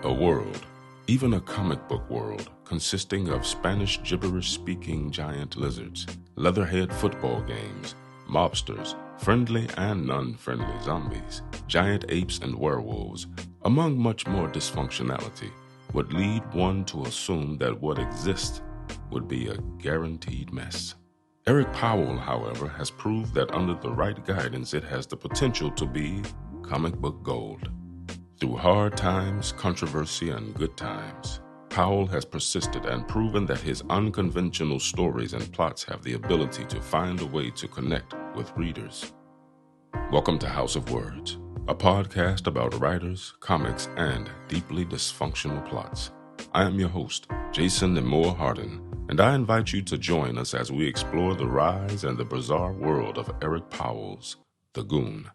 A world, even a comic book world, consisting of Spanish gibberish-speaking giant lizards, leatherhead football games, mobsters, friendly and non-friendly zombies, giant apes and werewolves, among much more dysfunctionality, would lead one to assume that what exists would be a guaranteed mess. Eric Powell, however, has proved that under the right guidance it has the potential to be comic book gold. Through hard times, controversy, and good times, Powell has persisted and proven that his unconventional stories and plots have the ability to find a way to connect with readers. Welcome to House of Words, a podcast about writers, comics, and deeply dysfunctional plots. I am your host, Jason Nemore Hardin, and I invite you to join us as we explore the rise and the bizarre world of Eric Powell's The Goon.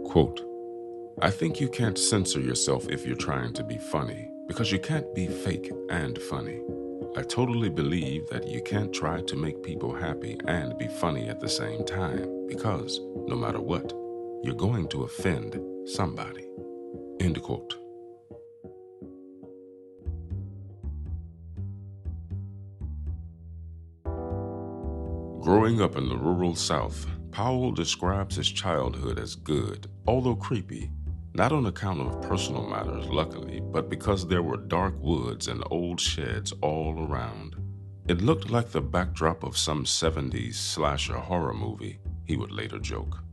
Quote, I think you can't censor yourself if you're trying to be funny, because you can't be fake and funny. I totally believe that you can't try to make people happy and be funny at the same time, because no matter what, you're going to offend somebody. End quote. Growing up in the rural South, Powell describes his childhood as good, although creepy, not on account of personal matters, luckily, but because there were dark woods and old sheds all around. It looked like the backdrop of some 70s slasher horror movie, he would later joke.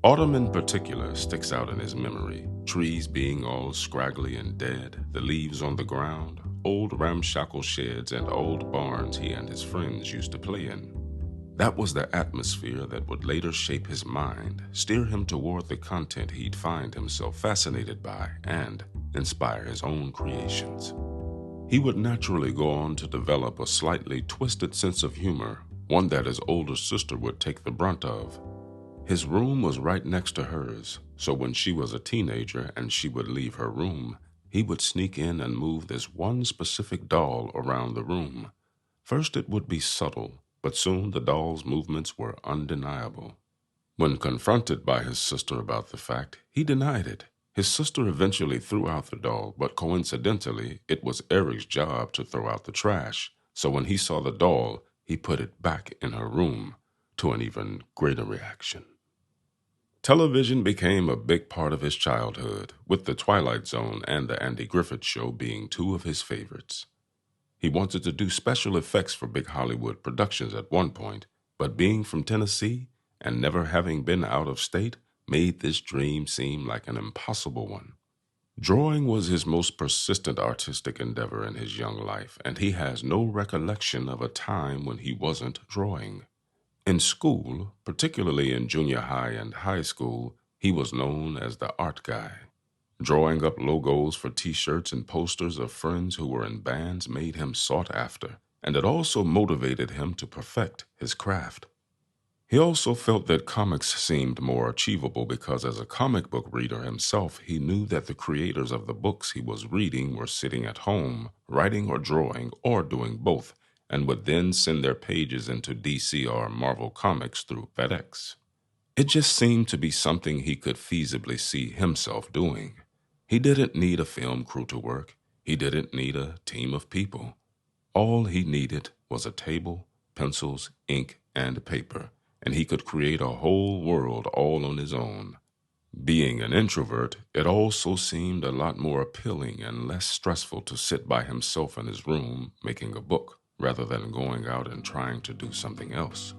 Autumn in particular sticks out in his memory, trees being all scraggly and dead, the leaves on the ground, old ramshackle sheds and old barns he and his friends used to play in. That was the atmosphere that would later shape his mind, steer him toward the content he'd find himself fascinated by, and inspire his own creations. He would naturally go on to develop a slightly twisted sense of humor, one that his older sister would take the brunt of. His room was right next to hers, so when she was a teenager and she would leave her room, he would sneak in and move this one specific doll around the room. First it would be subtle, but soon the doll's movements were undeniable. When confronted by his sister about the fact, he denied it. His sister eventually threw out the doll, but coincidentally, it was Eric's job to throw out the trash. So when he saw the doll, he put it back in her room, to an even greater reaction. Television became a big part of his childhood, with The Twilight Zone and The Andy Griffith Show being two of his favorites. He wanted to do special effects for big Hollywood productions at one point, but being from Tennessee and never having been out of state made this dream seem like an impossible one. Drawing was his most persistent artistic endeavor in his young life, and he has no recollection of a time when he wasn't drawing. In school, particularly in junior high and high school, he was known as the art guy. Drawing up logos for t-shirts and posters of friends who were in bands made him sought after, and it also motivated him to perfect his craft. He also felt that comics seemed more achievable because as a comic book reader himself, he knew that the creators of the books he was reading were sitting at home, writing or drawing, or doing both, and would then send their pages into DC or Marvel Comics through FedEx. It just seemed to be something he could feasibly see himself doing. He didn't need a film crew to work. He didn't need a team of people. All he needed was a table, pencils, ink, and paper, and he could create a whole world all on his own. Being an introvert, it also seemed a lot more appealing and less stressful to sit by himself in his room making a book rather than going out and trying to do something else.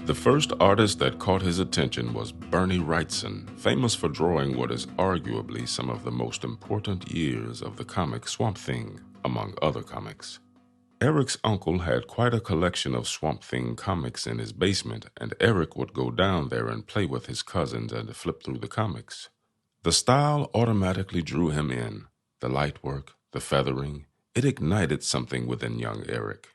The first artist that caught his attention was Bernie Wrightson, famous for drawing what is arguably some of the most important years of the comic Swamp Thing, among other comics. Eric's uncle had quite a collection of Swamp Thing comics in his basement, and Eric would go down there and play with his cousins and flip through the comics. The style automatically drew him in. The light work, the feathering, it ignited something within young Eric.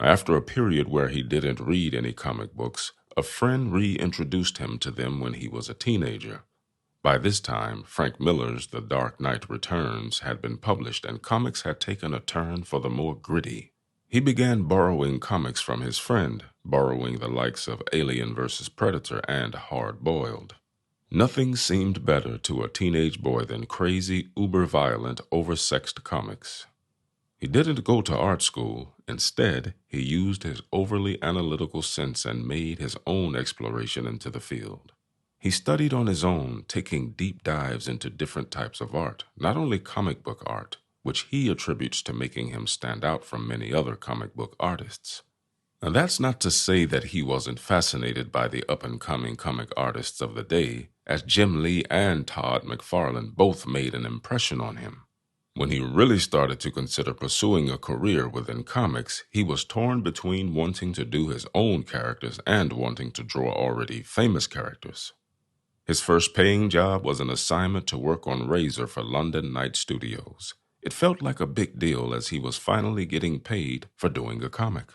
After a period where he didn't read any comic books, a friend reintroduced him to them when he was a teenager. By this time, Frank Miller's The Dark Knight Returns had been published and comics had taken a turn for the more gritty. He began borrowing comics from his friend, borrowing the likes of Alien vs. Predator and Hard Boiled. Nothing seemed better to a teenage boy than crazy, uber-violent, oversexed comics. He didn't go to art school. Instead, he used his overly analytical sense and made his own exploration into the field. He studied on his own, taking deep dives into different types of art, not only comic book art, which he attributes to making him stand out from many other comic book artists. And that's not to say that he wasn't fascinated by the up-and-coming comic artists of the day, as Jim Lee and Todd McFarlane both made an impression on him. When he really started to consider pursuing a career within comics, he was torn between wanting to do his own characters and wanting to draw already famous characters. His first paying job was an assignment to work on Razor for London Night Studios. It felt like a big deal as he was finally getting paid for doing a comic.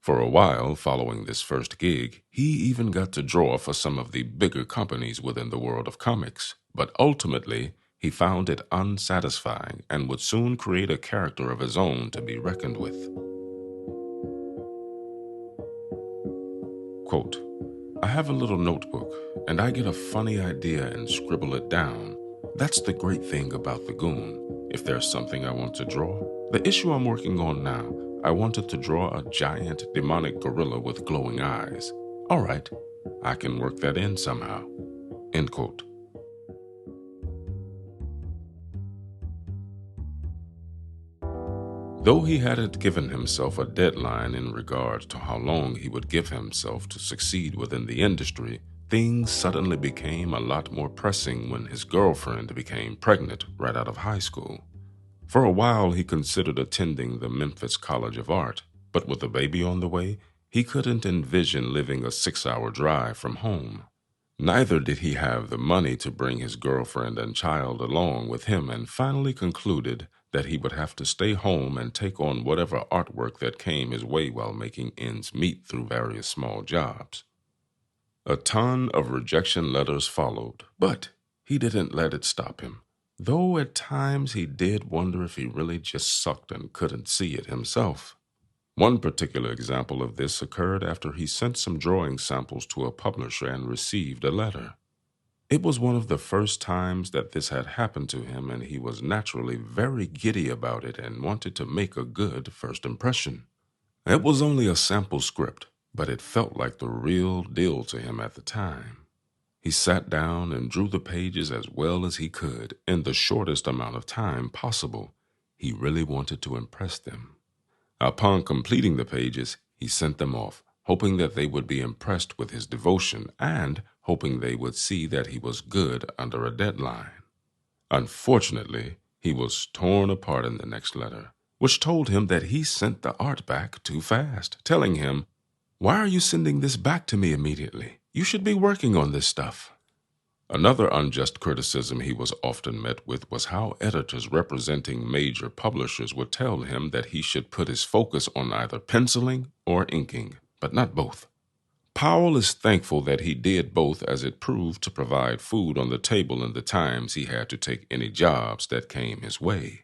For a while following this first gig, he even got to draw for some of the bigger companies within the world of comics, but ultimately he found it unsatisfying and would soon create a character of his own to be reckoned with. Quote, I have a little notebook, and I get a funny idea and scribble it down. That's the great thing about the Goon. If there's something I want to draw, the issue I'm working on now, I wanted to draw a giant demonic gorilla with glowing eyes. All right, I can work that in somehow. End quote. Though he hadn't given himself a deadline in regard to how long he would give himself to succeed within the industry, things suddenly became a lot more pressing when his girlfriend became pregnant right out of high school. For a while, he considered attending the Memphis College of Art, but with a baby on the way, he couldn't envision living a 6-hour drive from home. Neither did he have the money to bring his girlfriend and child along with him, and finally concluded that he would have to stay home and take on whatever artwork that came his way while making ends meet through various small jobs. A ton of rejection letters followed, but he didn't let it stop him, though at times he did wonder if he really just sucked and couldn't see it himself. One particular example of this occurred after he sent some drawing samples to a publisher and received a letter. It was one of the first times that this had happened to him, and he was naturally very giddy about it and wanted to make a good first impression. It was only a sample script, but it felt like the real deal to him at the time. He sat down and drew the pages as well as he could in the shortest amount of time possible. He really wanted to impress them. Upon completing the pages, he sent them off, hoping that they would be impressed with his devotion and hoping they would see that he was good under a deadline. Unfortunately, he was torn apart in the next letter, which told him that he sent the art back too fast, telling him, "Why are you sending this back to me immediately? You should be working on this stuff." Another unjust criticism he was often met with was how editors representing major publishers would tell him that he should put his focus on either penciling or inking, but not both. Powell is thankful that he did both, as it proved to provide food on the table in the times he had to take any jobs that came his way.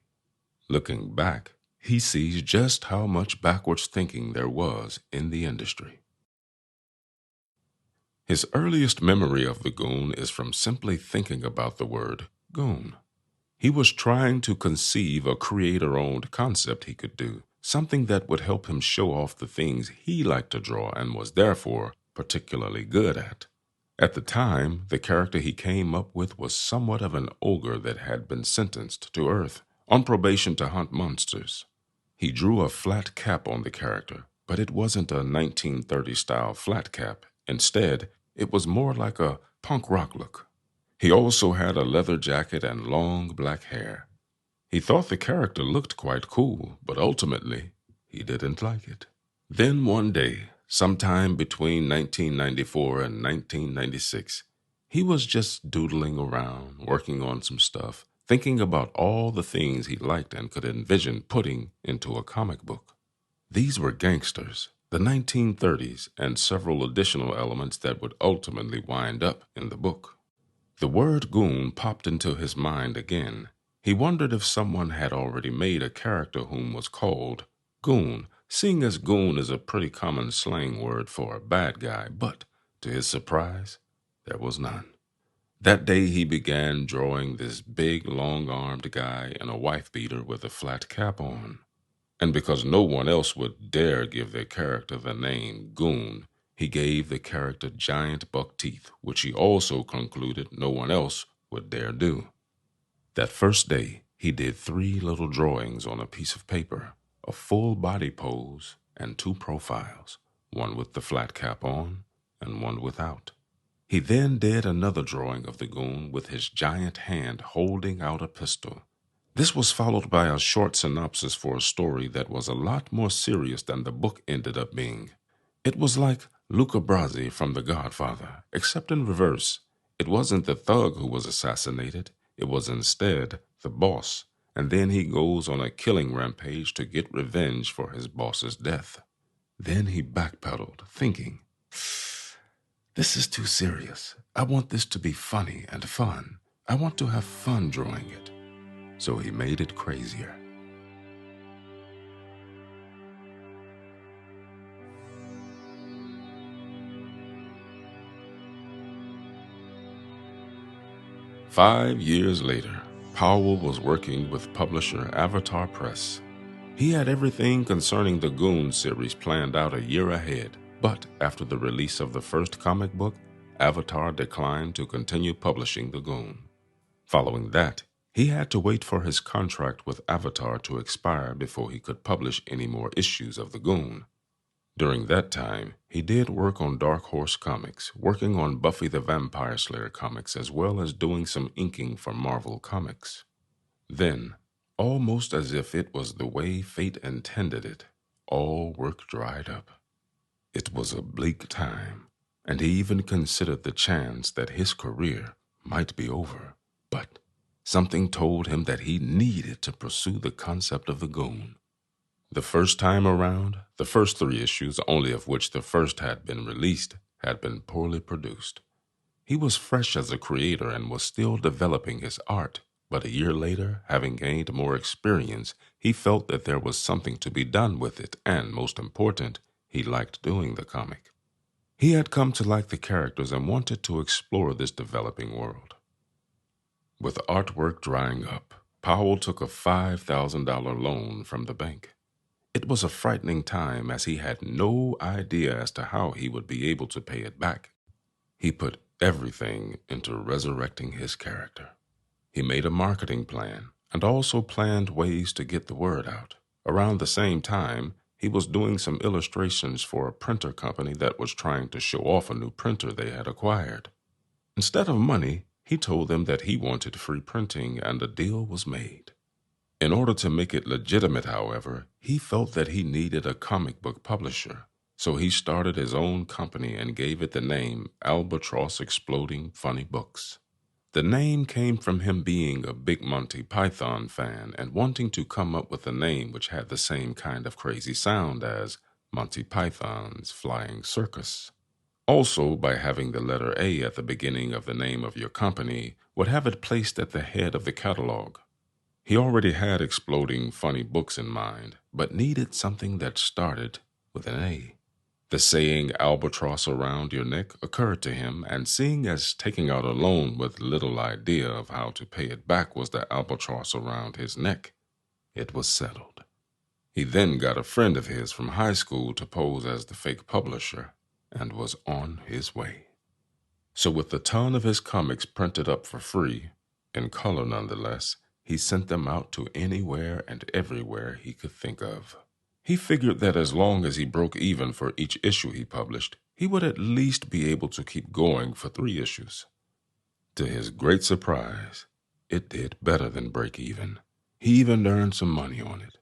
Looking back, he sees just how much backwards thinking there was in the industry. His earliest memory of the Goon is from simply thinking about the word goon. He was trying to conceive a creator-owned concept he could do, something that would help him show off the things he liked to draw and was therefore particularly good at. At the time, the character he came up with was somewhat of an ogre that had been sentenced to Earth on probation to hunt monsters. He drew a flat cap on the character, but it wasn't a 1930s-style flat cap. Instead, it was more like a punk rock look. He also had a leather jacket and long black hair. He thought the character looked quite cool, but ultimately, he didn't like it. Then one day, sometime between 1994 and 1996, he was just doodling around, working on some stuff, thinking about all the things he liked and could envision putting into a comic book. These were gangsters, the 1930s, and several additional elements that would ultimately wind up in the book. The word Goon popped into his mind again. He wondered if someone had already made a character whom was called Goon, seeing as Goon is a pretty common slang word for a bad guy, but, to his surprise, there was none. That day he began drawing this big, long-armed guy in a wife-beater with a flat cap on. And because no one else would dare give their character the name Goon, he gave the character giant buck teeth, which he also concluded no one else would dare do. That first day, he did 3 little drawings on a piece of paper, a full body pose, and 2 profiles, one with the flat cap on and one without. He then did another drawing of the Goon with his giant hand holding out a pistol. This was followed by a short synopsis for a story that was a lot more serious than the book ended up being. It was like Luca Brasi from The Godfather, except in reverse. It wasn't the thug who was assassinated, it was instead the boss, and then he goes on a killing rampage to get revenge for his boss's death. Then he backpedaled, thinking, "This is too serious. I want this to be funny and fun. I want to have fun drawing it." So he made it crazier. Five years later, Powell was working with publisher Avatar Press. He had everything concerning the Goon series planned out a year ahead, but after the release of the first comic book, Avatar declined to continue publishing the Goon. Following that, he had to wait for his contract with Avatar to expire before he could publish any more issues of the Goon. During that time, he did work on Dark Horse Comics, working on Buffy the Vampire Slayer comics as well as doing some inking for Marvel Comics. Then, almost as if it was the way fate intended it, all work dried up. It was a bleak time, and he even considered the chance that his career might be over. But something told him that he needed to pursue the concept of the Goon. The first time around, the first 3 issues, only of which the first had been released, had been poorly produced. He was fresh as a creator and was still developing his art, but a year later, having gained more experience, he felt that there was something to be done with it, and, most important, he liked doing the comic. He had come to like the characters and wanted to explore this developing world. With artwork drying up, Powell took a $5,000 loan from the bank. It was a frightening time as he had no idea as to how he would be able to pay it back. He put everything into resurrecting his character. He made a marketing plan and also planned ways to get the word out. Around the same time, he was doing some illustrations for a printer company that was trying to show off a new printer they had acquired. Instead of money, he told them that he wanted free printing, and a deal was made. In order to make it legitimate, however, he felt that he needed a comic book publisher, so he started his own company and gave it the name Albatross Exploding Funny Books. The name came from him being a big Monty Python fan and wanting to come up with a name which had the same kind of crazy sound as Monty Python's Flying Circus. Also, by having the letter A at the beginning of the name of your company would have it placed at the head of the catalog. He already had Exploding Funny Books in mind, but needed something that started with an A. The saying albatross around your neck occurred to him, and seeing as taking out a loan with little idea of how to pay it back was the albatross around his neck, it was settled. He then got a friend of his from high school to pose as the fake publisher and was on his way. So with a ton of his comics printed up for free, in color nonetheless, he sent them out to anywhere and everywhere he could think of. He figured that as long as he broke even for each issue he published, he would at least be able to keep going for 3 issues. To his great surprise, it did better than break even. He even earned some money on it.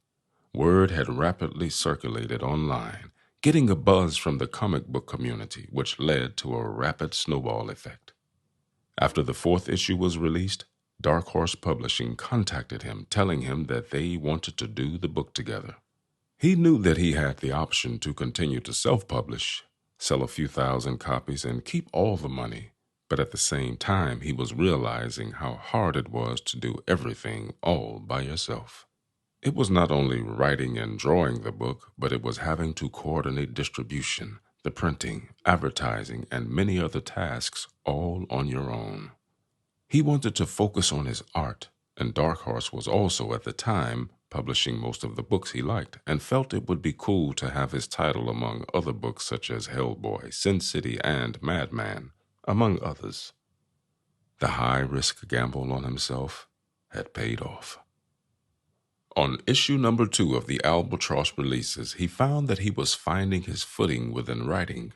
Word had rapidly circulated online, getting a buzz from the comic book community, which led to a rapid snowball effect. After the 4th issue was released, Dark Horse Publishing contacted him, telling him that they wanted to do the book together. He knew that he had the option to continue to self-publish, sell a few thousand copies, and keep all the money, But at the same time, he was realizing how hard it was to do everything all by yourself. It was not only writing and drawing the book, but it was having to coordinate distribution, the printing, advertising, and many other tasks all on your own. He wanted to focus on his art, and Dark Horse was also at the time publishing most of the books he liked and felt it would be cool to have his title among other books such as Hellboy, Sin City, and Madman, among others. The high-risk gamble on himself had paid off. On issue number 2 of the Albatross releases, he found that he was finding his footing within writing.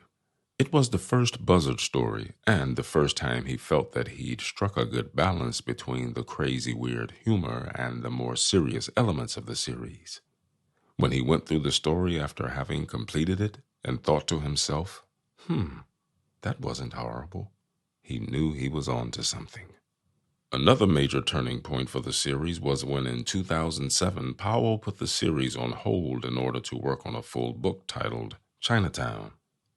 It was the first Buzzard story, and the first time he felt that he'd struck a good balance between the crazy weird humor and the more serious elements of the series. When he went through the story after having completed it and thought to himself, that wasn't horrible, he knew he was on to something. Another major turning point for the series was when in 2007 Powell put the series on hold in order to work on a full book titled Chinatown.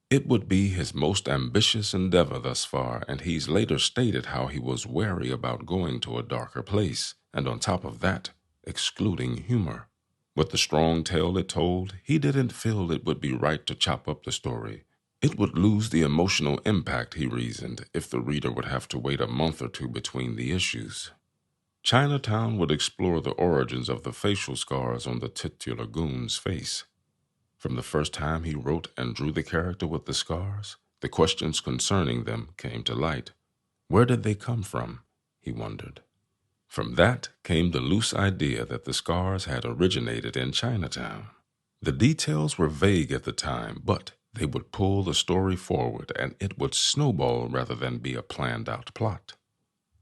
It would be his most ambitious endeavor thus far, and he's later stated how he was wary about going to a darker place, and on top of that, excluding humor. With the strong tale it told, he didn't feel it would be right to chop up the story. It would lose the emotional impact, he reasoned, if the reader would have to wait a month or two between the issues. Chinatown would explore the origins of the facial scars on the titular Goon's face. From the first time he wrote and drew the character with the scars, the questions concerning them came to light. Where did they come from? He wondered. From that came the loose idea that the scars had originated in Chinatown. The details were vague at the time, but they would pull the story forward and it would snowball rather than be a planned-out plot.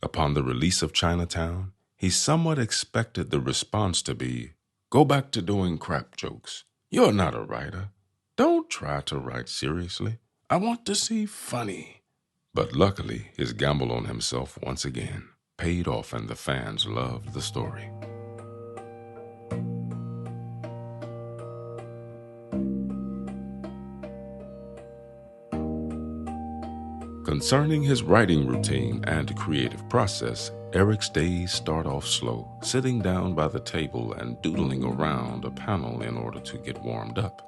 Upon the release of Chinatown, he somewhat expected the response to be, "Go back to doing crap jokes. You're not a writer. Don't try to write seriously. I want to see funny." But luckily, his gamble on himself once again paid off and the fans loved the story. Concerning his writing routine and creative process, Eric's days start off slow, sitting down by the table and doodling around a panel in order to get warmed up.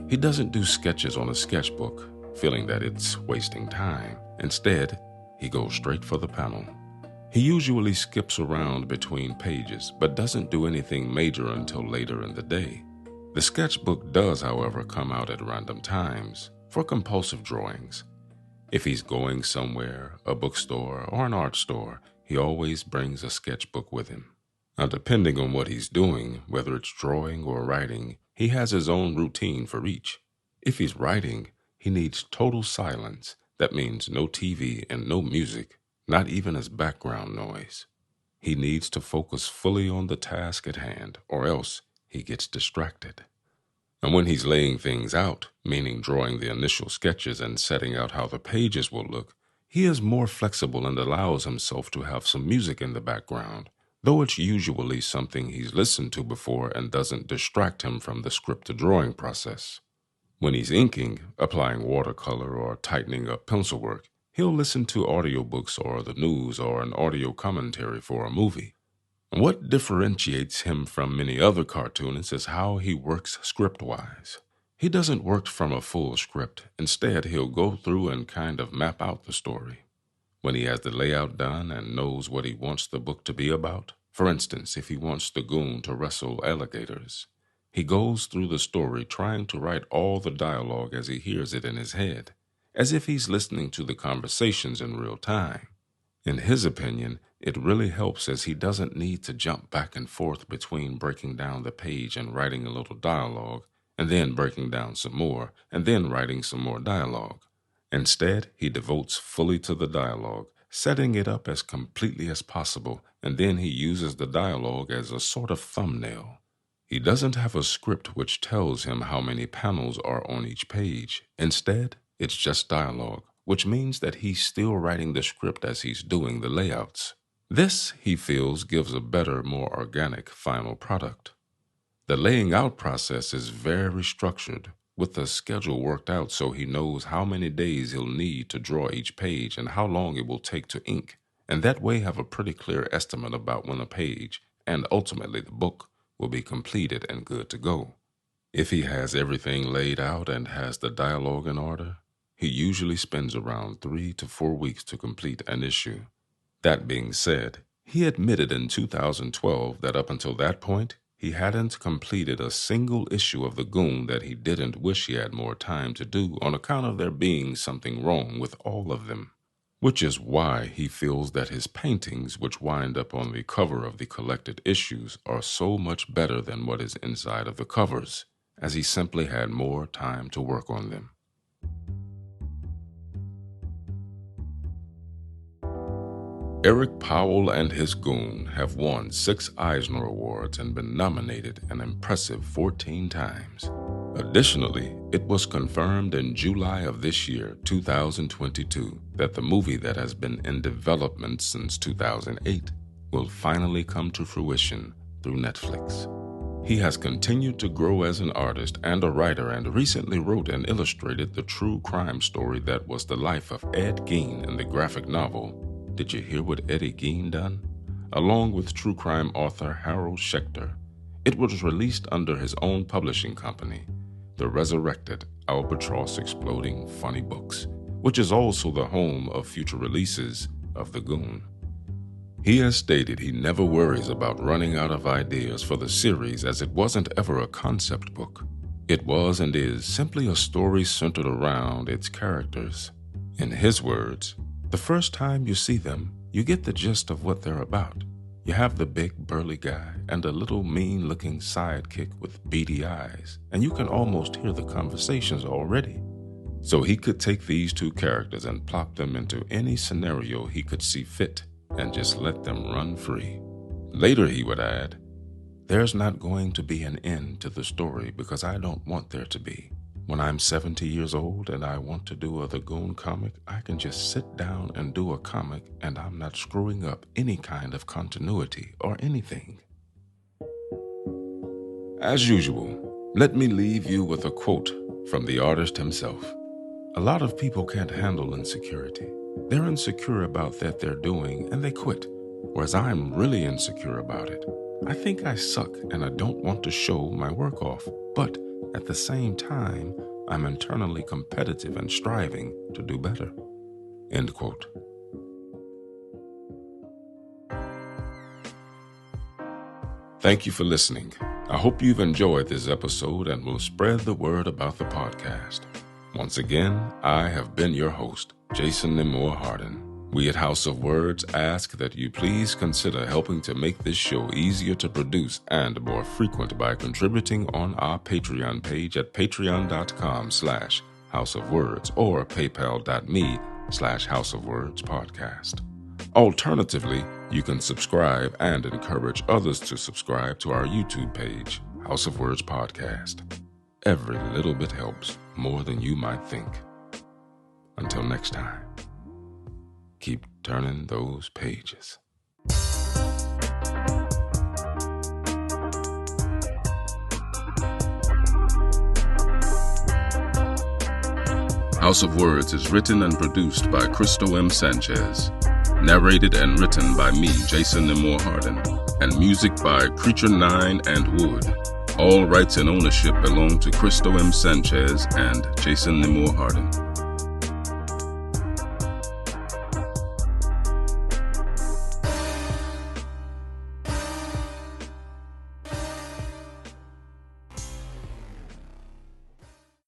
He doesn't do sketches on a sketchbook, feeling that it's wasting time. Instead, he goes straight for the panel. He usually skips around between pages, but doesn't do anything major until later in the day. The sketchbook does, however, come out at random times for compulsive drawings. If he's going somewhere, a bookstore or an art store, he always brings a sketchbook with him. Now, depending on what he's doing, whether it's drawing or writing, he has his own routine for each. If he's writing, he needs total silence. That means no TV and no music, not even as background noise. He needs to focus fully on the task at hand, or else he gets distracted. And when he's laying things out, meaning drawing the initial sketches and setting out how the pages will look, he is more flexible and allows himself to have some music in the background, though it's usually something he's listened to before and doesn't distract him from the script-to-drawing process. When he's inking, applying watercolor, or tightening up pencil work, he'll listen to audiobooks or the news or an audio commentary for a movie. What differentiates him from many other cartoonists is how he works script-wise. He doesn't work from a full script. Instead, he'll go through and kind of map out the story. When he has the layout done and knows what he wants the book to be about, for instance, if he wants the Goon to wrestle alligators, he goes through the story trying to write all the dialogue as he hears it in his head, as if he's listening to the conversations in real time. In his opinion, it really helps as he doesn't need to jump back and forth between breaking down the page and writing a little dialogue, and then breaking down some more, and then writing some more dialogue. Instead, he devotes fully to the dialogue, setting it up as completely as possible, and then he uses the dialogue as a sort of thumbnail. He doesn't have a script which tells him how many panels are on each page. Instead, it's just dialogue, which means that he's still writing the script as he's doing the layouts. This, he feels, gives a better, more organic final product. The laying out process is very structured. with the schedule worked out so he knows how many days he'll need to draw each page and how long it will take to ink, and that way have a pretty clear estimate about when a page, and ultimately the book, will be completed and good to go. If he has everything laid out and has the dialogue in order, he usually spends around 3 to 4 weeks to complete an issue. That being said, he admitted in 2012 that up until that point, he hadn't completed a single issue of the Goon that he didn't wish he had more time to do on account of there being something wrong with all of them. Which is why he feels that his paintings, which wind up on the cover of the collected issues, are so much better than what is inside of the covers, as he simply had more time to work on them. Eric Powell and his Goon have won 6 Eisner Awards and been nominated an impressive 14 times. Additionally, it was confirmed in July of this year, 2022, that the movie that has been in development since 2008 will finally come to fruition through Netflix. He has continued to grow as an artist and a writer and recently wrote and illustrated the true crime story that was the life of Ed Gein in the graphic novel Did You Hear What Eddie Gein Done?, along with true crime author Harold Schechter. It was released under his own publishing company, the resurrected Albatross Exploding Funny Books, which is also the home of future releases of The Goon. He has stated he never worries about running out of ideas for the series as it wasn't ever a concept book. It was and is simply a story centered around its characters. In his words, the first time you see them, you get the gist of what they're about. You have the big burly guy and a little mean-looking sidekick with beady eyes, and you can almost hear the conversations already. So he could take these two characters and plop them into any scenario he could see fit and just let them run free. Later he would add, "There's not going to be an end to the story because I don't want there to be. When I'm 70 years old and I want to do a The Goon comic, I can just sit down and do a comic and I'm not screwing up any kind of continuity or anything." As usual, let me leave you with a quote from the artist himself. "A lot of people can't handle insecurity. They're insecure about that they're doing and they quit, whereas I'm really insecure about it. I think I suck and I don't want to show my work off, but at the same time, I'm internally competitive and striving to do better." End quote. Thank you for listening. I hope you've enjoyed this episode and will spread the word about the podcast. Once again, I have been your host, Jason Nemore Harden. We at House of Words ask that you please consider helping to make this show easier to produce and more frequent by contributing on our Patreon page at patreon.com/houseofwords or paypal.me/houseofwordspodcast. Alternatively, you can subscribe and encourage others to subscribe to our YouTube page, House of Words Podcast. Every little bit helps more than you might think. Until next time, keep turning those pages. House of Words is written and produced by Cristo M. Sanchez. Narrated and written by me, Jason Nemore Harden. And music by Creature 9 and Wood. All rights and ownership belong to Cristo M. Sanchez and Jason Nemore Harden.